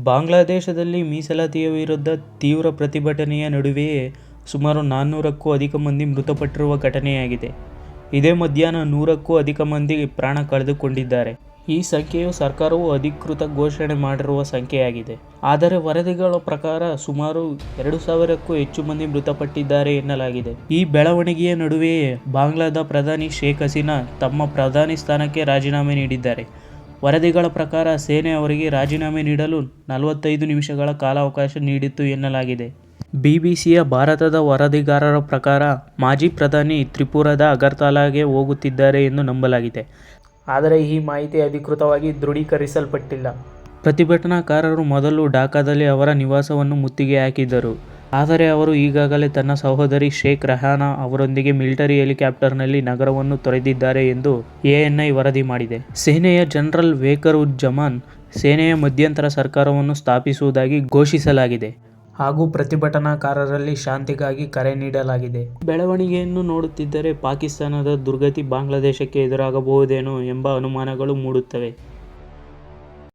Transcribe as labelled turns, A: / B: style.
A: ಬಾಂಗ್ಲಾದೇಶದಲ್ಲಿ ಮೀಸಲಾತಿಯ ವಿರುದ್ಧ ತೀವ್ರ ಪ್ರತಿಭಟನೆಯ ನಡುವೆಯೇ ಸುಮಾರು 400ಕ್ಕೂ ಅಧಿಕ ಮಂದಿ ಮೃತಪಟ್ಟಿರುವ ಘಟನೆಯಾಗಿದೆ. ಇದೇ ಮಧ್ಯಾಹ್ನ 100ಕ್ಕೂ ಅಧಿಕ ಮಂದಿ ಪ್ರಾಣ ಕಳೆದುಕೊಂಡಿದ್ದಾರೆ. ಈ ಸಂಖ್ಯೆಯು ಸರ್ಕಾರವು ಅಧಿಕೃತ ಘೋಷಣೆ ಮಾಡಿರುವ ಸಂಖ್ಯೆಯಾಗಿದೆ. ಆದರೆ ವರದಿಗಳ ಪ್ರಕಾರ ಸುಮಾರು 2000ಕ್ಕೂ ಹೆಚ್ಚು ಮಂದಿ ಮೃತಪಟ್ಟಿದ್ದಾರೆ ಎನ್ನಲಾಗಿದೆ. ಈ ಬೆಳವಣಿಗೆಯ ನಡುವೆಯೇ ಬಾಂಗ್ಲಾದ ಪ್ರಧಾನಿ ಶೇಖ್ ಹಸೀನಾ ತಮ್ಮ ಪ್ರಧಾನಿ ಸ್ಥಾನಕ್ಕೆ ರಾಜೀನಾಮೆ ನೀಡಿದ್ದಾರೆ. ವರದಿಗಳ ಪ್ರಕಾರ ಸೇನೆ ಅವರಿಗೆ ರಾಜೀನಾಮೆ ನೀಡಲು 45 ನಿಮಿಷಗಳ ಕಾಲಾವಕಾಶ ನೀಡಿತ್ತು ಎನ್ನಲಾಗಿದೆ. ಬಿಬಿಸಿಯ ಭಾರತದ ವರದಿಗಾರರ ಪ್ರಕಾರ ಮಾಜಿ ಪ್ರಧಾನಿ ತ್ರಿಪುರಾದ ಅಗರ್ತಲಾಗೆ ಹೋಗುತ್ತಿದ್ದಾರೆ ಎಂದು ನಂಬಲಾಗಿದೆ. ಆದರೆ ಈ ಮಾಹಿತಿ ಅಧಿಕೃತವಾಗಿ ದೃಢೀಕರಿಸಲ್ಪಟ್ಟಿಲ್ಲ. ಪ್ರತಿಭಟನಾಕಾರರು ಮೊದಲು ಢಾಕಾದಲ್ಲಿ ಅವರ ನಿವಾಸವನ್ನು ಮುತ್ತಿಗೆ ಹಾಕಿದ್ದರು. ಆದರೆ ಅವರು ಈಗಾಗಲೇ ತನ್ನ ಸಹೋದರಿ ಶೇಖ್ ರೆಹಾನಾ ಅವರೊಂದಿಗೆ ಮಿಲಿಟರಿ ಹೆಲಿಕಾಪ್ಟರ್ನಲ್ಲಿ ನಗರವನ್ನು ತೊರೆದಿದ್ದಾರೆ ಎಂದು ಎಎನ್ಐ ವರದಿ ಮಾಡಿದೆ. ಸೇನೆಯ ಜನರಲ್ ವೇಕರ್-ಉಜ್-ಜಮಾನ್ ಸೇನೆಯ ಮಧ್ಯಂತರ ಸರ್ಕಾರವನ್ನು ಸ್ಥಾಪಿಸುವುದಾಗಿ ಘೋಷಿಸಲಾಗಿದೆ ಹಾಗೂ ಪ್ರತಿಭಟನಾಕಾರರಲ್ಲಿ ಶಾಂತಿಗಾಗಿ ಕರೆ ನೀಡಲಾಗಿದೆ. ಬೆಳವಣಿಗೆಯನ್ನು ನೋಡುತ್ತಿದ್ದರೆ ಪಾಕಿಸ್ತಾನದ ದುರ್ಗತಿ ಬಾಂಗ್ಲಾದೇಶಕ್ಕೆ ಎದುರಾಗಬಹುದೇನೋ ಎಂಬ ಅನುಮಾನಗಳು ಮೂಡುತ್ತವೆ.